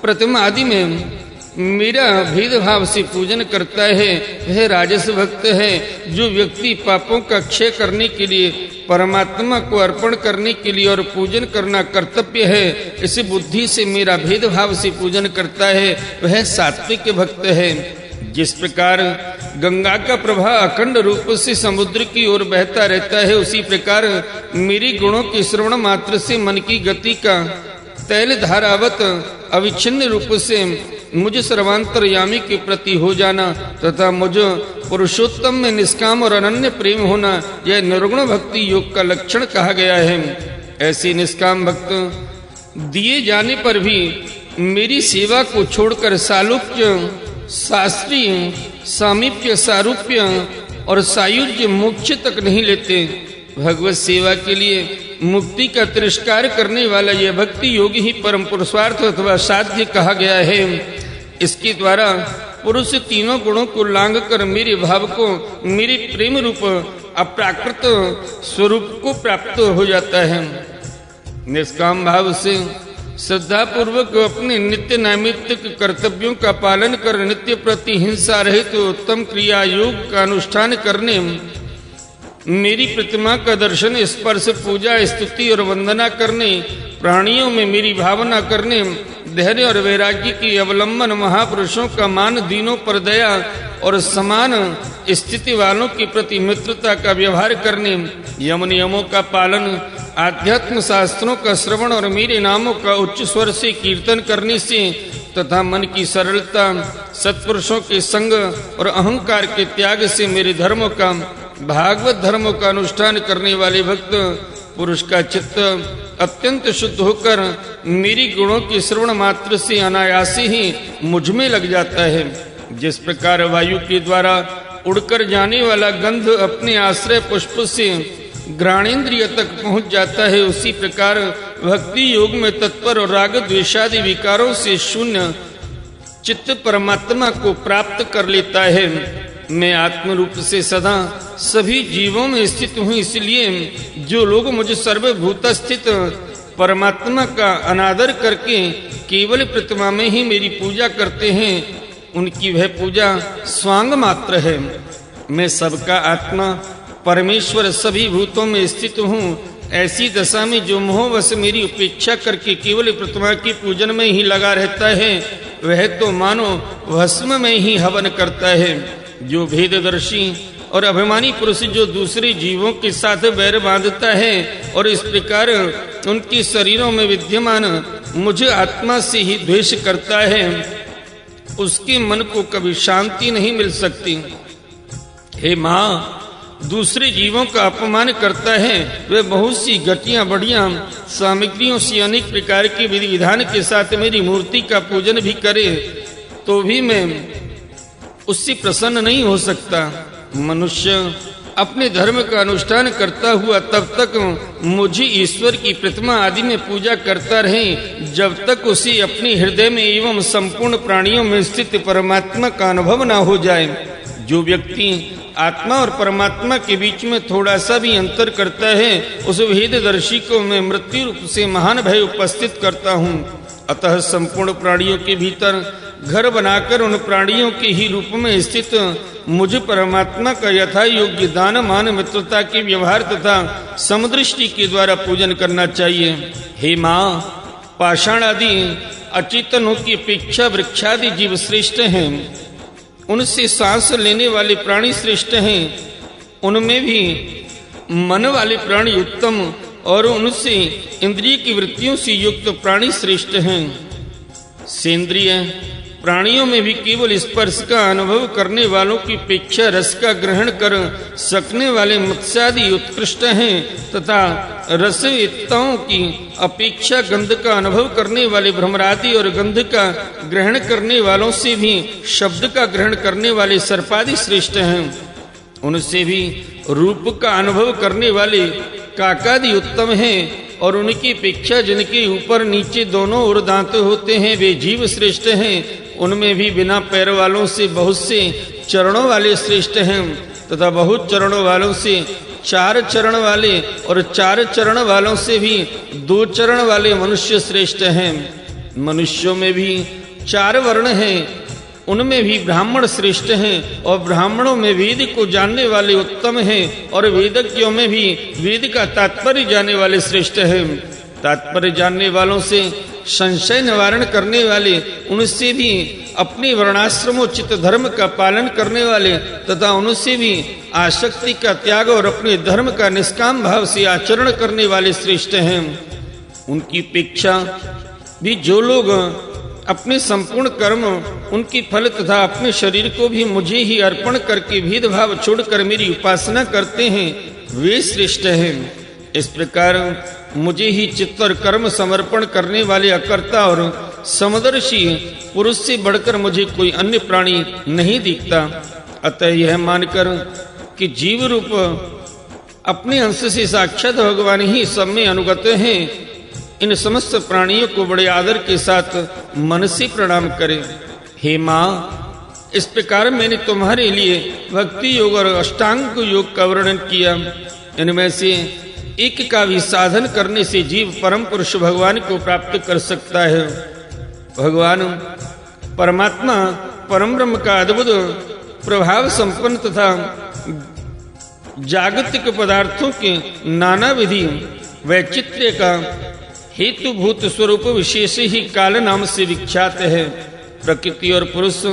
प्रतिमा आदि में मेरा भेदभाव से पूजन करता है वह राजस भक्त है। जो व्यक्ति पापों का क्षय करने के लिए परमात्मा को अर्पण करने के लिए और पूजन करना कर्तव्य है, इस बुद्धि से मेरा भेदभाव से पूजन करता है वह सात्विक भक्त है। जिस प्रकार गंगा का प्रवाह अखंड रूप से समुद्र की ओर बहता रहता है, उसी प्रकार मेरे गुणों के श्रवण मात्र से मन की गति का तैल धारावत अविच्छिन्न रूप से मुझ सर्वांतरयामी के प्रति हो जाना तथा मुझ पुरुषोत्तम में निष्काम और अनन्य प्रेम होना, यह निर्गुण भक्ति योग का लक्षण कहा गया है। ऐसे निष्काम भक्त दिए जाने पर भी मेरी सेवा को छोड़कर सालोक्य, शास्त्रीय, सामीप्य, सारूप्य और सायुज्य मोक्ष तक नहीं लेते। भगवत सेवा के लिए मुक्ति का तिरस्कार करने वाला यह भक्ति योग ही परम पुरुषार्थ अथवा साध्य कहा गया है। इसके द्वारा पुरुष तीनों गुणों को लांघ कर मेरे भाव को, मेरे प्रेम रूप अप्राकृत स्वरूप को प्राप्त हो जाता है। निष्काम भाव से श्रद्धा पूर्वक अपने नित्य नैमित्तिक कर्तव्यों का पालन कर नित्य प्रति हिंसा रहित तो उत्तम क्रिया योग का अनुष्ठान करने, मेरी प्रतिमा का दर्शन, स्पर्श, पूजा, स्तुति और वंदना करने, प्राणियों में मेरी भावना करने, धैर्य और वैराग्य की अवलंबन, महापुरुषों का मान, दीनों पर दया और समान स्थिति वालों के प्रति मित्रता का व्यवहार करने, यम नियमों का पालन, आध्यात्म शास्त्रों का श्रवण और मेरे नामों का उच्च स्वर से कीर्तन करने से तथा मन की सरलता, सत्पुरुषों के संग और अहंकार के त्याग से मेरे धर्मों का, भागवत धर्मों का अनुष्ठान करने वाले भक्त पुरुष का चित्त अत्यंत शुद्ध होकर मेरी गुणों के श्रवण मात्र से अनायास ही मुझ में लग जाता है। जिस प्रकार वायु के द्वारा उड़कर जाने वाला गंध अपने आश्रय पुष्प से घ्राणेन्द्रिय तक पहुंच जाता है, उसी प्रकार भक्ति योग में तत्पर और राग द्वेषादि विकारों से शून्य चित्त परमात्मा को प्राप्त कर लेता है। मैं आत्म रूप से सदा सभी जीवों में स्थित हूँ, इसलिए जो लोग मुझे सर्वभूत स्थित परमात्मा का अनादर करके केवल प्रतिमा में ही मेरी पूजा करते हैं, उनकी वह पूजा स्वांग मात्र है। मैं सबका आत्मा परमेश्वर सभी भूतों में स्थित हूँ। ऐसी दशा में जो मोहवश मेरी उपेक्षा करके केवल प्रतिमा के पूजन में ही लगा रहता है, वह तो मानो भस्म में ही हवन करता है। जो भेददर्शी और अभिमानी पुरुष जो दूसरे जीवों के साथ बैर बांधता है और इस प्रकार उनके शरीरों में विद्यमान मुझे आत्मा से ही द्वेष करता है, उसके मन को कभी शांति नहीं मिल सकती। हे माँ, दूसरे जीवों का अपमान करता है, वह बहुत सी घटिया बढ़िया सामग्रियों से अनेक प्रकार के विधि विधान के साथ मेरी मूर्ति का पूजन भी करे तो भी मैं उससे प्रसन्न नहीं हो सकता। मनुष्य अपने धर्म का अनुष्ठान करता हुआ तब तक मुझे ईश्वर की प्रतिमा आदि में पूजा करता रहे जब तक उसे अपने हृदय में एवं संपूर्ण प्राणियों में स्थित परमात्मा का अनुभव न हो जाए। जो व्यक्ति आत्मा और परमात्मा के बीच में थोड़ा सा भी अंतर करता है, उस भेददर्शी को मैं मृत्यु रूप से महान भय उपस्थित करता हूँ। अतः संपूर्ण प्राणियों के भीतर घर बनाकर उन प्राणियों के ही रूप में स्थित मुझ परमात्मा का यथा योग्य दान, मान, मित्रता के व्यवहार तथा समदृष्टि के द्वारा पूजन करना चाहिए। हे माँ, पाषाण आदि अचेतनों की अपेक्षा वृक्षादि जीव श्रेष्ठ हैं, उनसे सांस लेने वाले प्राणी श्रेष्ठ हैं, उनमें भी मन वाले प्राणी उत्तम और उनसे इंद्रिय की वृत्तियों से युक्त प्राणी श्रेष्ठ हैं। सेंद्रिय प्राणियों में भी केवल स्पर्श का अनुभव करने वालों की अपेक्षा रस का ग्रहण कर सकने वाले मत्स्यादि उत्कृष्ट हैं तथा रसवेत्ताओं की अपेक्षा गंध का अनुभव करने वाले भ्रमरादि और गंध का ग्रहण करने वालों से भी शब्द का ग्रहण करने वाले सर्पादि श्रेष्ठ हैं। उनसे भी रूप का अनुभव करने वाले काकादि उत्तम हैं और उनकी अपेक्षा जिनके ऊपर नीचे दोनों ओर दांत होते हैं वे जीव श्रेष्ठ हैं। उनमें भी बिना पैर वालों से बहुत से चरणों वाले श्रेष्ठ हैं तथा बहुत चरणों वालों से 4 चरण वाले और 4 चरण वालों से भी 2 चरण वाले मनुष्य श्रेष्ठ हैं। मनुष्यों में भी 4 वर्ण हैं, उनमें भी ब्राह्मण श्रेष्ठ हैं और ब्राह्मणों में वेद को जानने वाले उत्तम हैं और वेदज्ञों में भी वेद का तात्पर्य जानने वाले श्रेष्ठ हैं। तात्पर्य जानने वालों से संशय निवारण करने वाले, उनसे भी अपने वर्णाश्रमोचित धर्म का पालन करने वाले तथा उनसे भी आसक्ति का त्याग और अपने धर्म का निष्काम भाव से आचरण करने वाले श्रेष्ठ हैं। उनकी अपेक्षा भी जो लोग अपने संपूर्ण कर्म, उनकी फल तथा अपने शरीर को भी मुझे ही अर्पण करके भेदभाव छोड़कर मेरी उपासना करते हैं, वे श्रेष्ठ हैं। इस प्रकार मुझे ही चित्त और कर्म समर्पण करने वाले अकर्ता और समदर्शी पुरुष से बढ़कर मुझे कोई अन्य प्राणी नहीं दिखता। अतः यह मानकर कि जीव रूप अपने अंश से साक्षात भगवान ही सब में अनुगत हैं, इन समस्त प्राणियों को बड़े आदर के साथ मन से प्रणाम करें। हे माँ, इस प्रकार मैंने तुम्हारे लिए भक्ति योग और अष्टांग योग का वर्णन किया। इनमें से एक का भी साधन करने से जीव परम पुरुष भगवान को प्राप्त कर सकता है। भगवान परमात्मा परम ब्रह्म का अद्भुत प्रभाव संपन्न तथा जागतिक पदार्थों के नाना विधि वैचित्र्य का हेतुभूत स्वरूप विशेष ही काल नाम से विख्यात है। प्रकृति और पुरुष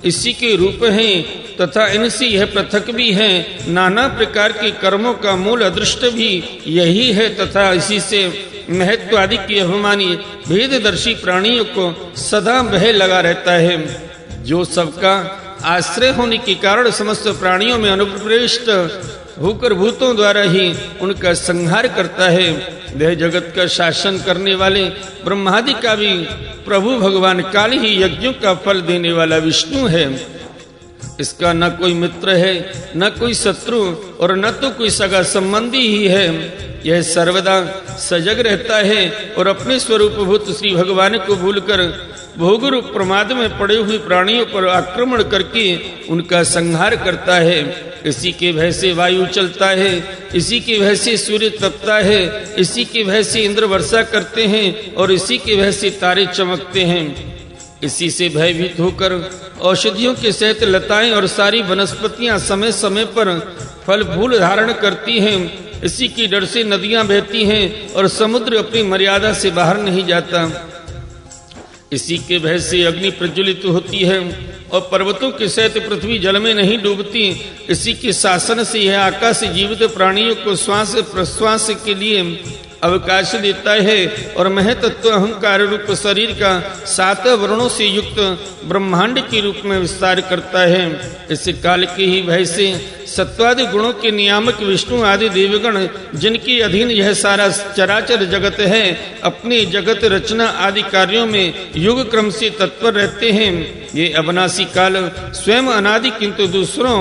इसी के रूप हैं तथा इनसे यह पृथक भी है। नाना प्रकार के कर्मों का मूल अदृष्ट भी यही है तथा इसी से महत्व आदि की अभिमानी भेददर्शी प्राणियों को सदा भय लगा रहता है। जो सबका आश्रय होने के कारण समस्त प्राणियों में अनुप्रविष्ट होकर भूतों द्वारा ही उनका संहार करता है, वह जगत का शासन करने वाले ब्रह्मादि का भी प्रभु भगवान काल ही यज्ञों का फल देने वाला विष्णु है। इसका न कोई मित्र है, न कोई शत्रु और न तो कोई सगा संबंधी ही है। यह सर्वदा सजग रहता है और अपने स्वरूप भूत श्री भगवान को भूलकर भोग रूप प्रमाद में पड़े हुए प्राणियों पर आक्रमण करके उनका संहार करता है। इसी के भय से वायु चलता है, इसी के भय से सूर्य तपता है, इसी के भय से इंद्र वर्षा करते हैं और इसी के भय से तारे चमकते हैं। इसी से भयभीत होकर औषधियों के सहित लताएं और सारी वनस्पतियां समय समय पर फल फूल धारण करती हैं। इसी की डर से नदियां बहती हैं और समुद्र अपनी मर्यादा से बाहर नहीं जाता। इसी के भय से अग्नि प्रज्वलित होती है और पर्वतों के सहित पृथ्वी जल में नहीं डूबती। इसी के शासन से यह आकाश जीवित प्राणियों को श्वास प्रश्वास के लिए अवकाश देता है और महतत्व अहंकार रूप शरीर का 7 वर्णों से युक्त ब्रह्मांड के रूप में विस्तार करता है। इस काल के ही भय से सत्वादि गुणों के नियामक विष्णु आदि देवगण, जिनके अधीन यह सारा चराचर जगत है, अपने जगत रचना आदि कार्यों में युग क्रम से तत्पर रहते हैं। ये अविनाशी काल स्वयं अनादि किंतु दूसरों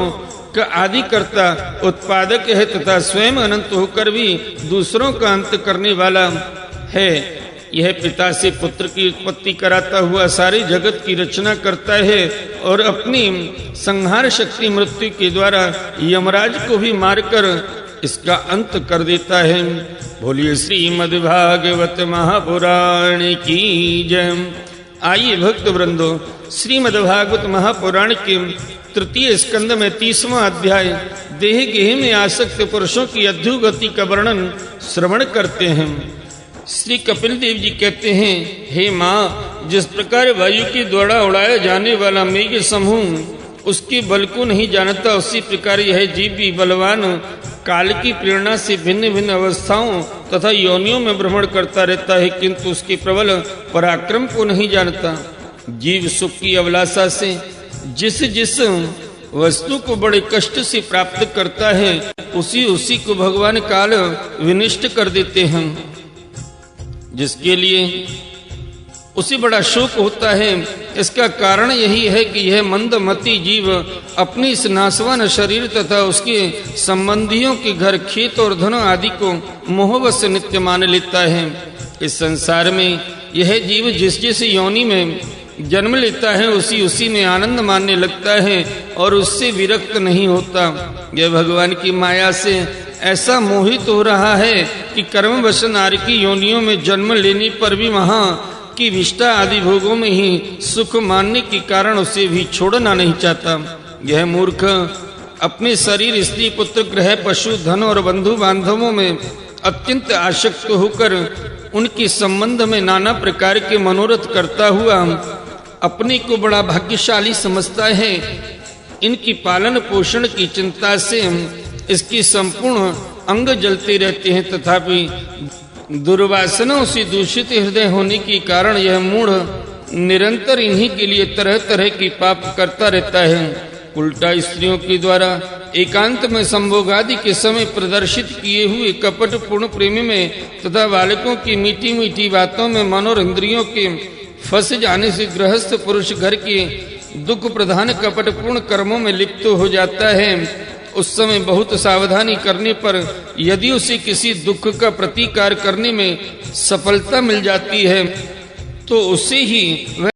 का आदि करता उत्पादक है तथा स्वयं अनंत होकर भी दूसरों का अंत करने वाला है। यह पिता से पुत्र की उत्पत्ति कराता हुआ सारे जगत की रचना करता है और अपनी संहार शक्ति मृत्यु के द्वारा यमराज को भी मारकर इसका अंत कर देता है। बोलिए श्रीमद् भागवत महापुराण की जय। आइए भक्त वृंदो, श्रीमद् भागवत महापुराण के तृतीय स्कंद में 30वां अध्याय देह गेह में आसक्त पुरुषों की अधोगति का वर्णन श्रवण करते हैं। श्री कपिल देव जी कहते हैं, हे माँ, जिस प्रकार वायु के द्वारा उड़ाया जाने वाला मेघ समूह उसके बल को नहीं जानता, उसी प्रकार यह जीव भी बलवान काल की प्रेरणा से भिन्न भिन्न अवस्थाओं तथा योनियों में भ्रमण करता रहता है, किंतु उसके प्रबल पराक्रम को नहीं जानता। जीव सुख की अभिलाषा से जिस जिस वस्तु को बड़े कष्ट से प्राप्त करता है, उसी उसी को भगवान काल विनिष्ट कर देते हैं। जिसके लिए उसे बड़ा शोक होता है, इसका कारण यही है कि यह मंदमती जीव अपनी इस नाशवान शरीर तथा उसके संबंधियों के घर खेत और धन आदि को मोहवश नित्य मान लेता है। इस संसार में यह जीव जिस जिस योनि में जन्म लेता है, उसी उसी में आनंद मानने लगता है और उससे विरक्त नहीं होता। यह भगवान की माया से ऐसा मोहित हो रहा है कि कर्मवश नारी की योनियों में जन्म लेने पर भी वहाँ की विष्टा आदि भोगों में ही सुख मानने के कारण उसे भी छोड़ना नहीं चाहता। यह मूर्ख अपने शरीर, स्त्री, पुत्र, गृह, पशु, धन और बंधु बांधवों में अत्यंत आसक्त होकर उनके संबंध में नाना प्रकार के मनोरथ करता हुआ अपने को बड़ा भाग्यशाली समझता है। इनकी पालन पोषण की चिंता से इसकी संपूर्ण अंग जलते रहते हैं, तथापि दुर्वासनाओं से दूषित हृदय होने के कारण यह मूढ़ निरंतर इन्हीं के लिए तरह तरह की पाप करता रहता है। उल्टा स्त्रियों के द्वारा एकांत में संभोग आदि के समय प्रदर्शित किए हुए कपट पूर्ण प्रेम में तथा बालकों की मीठी मीठी बातों में मन और इंद्रियों के फंस जाने से गृहस्थ पुरुष घर के दुख प्रधान कपट पूर्ण कर्मों में लिप्त हो जाता है। उस समय बहुत सावधानी करने पर यदि उसे किसी दुख का प्रतिकार करने में सफलता मिल जाती है तो उसे ही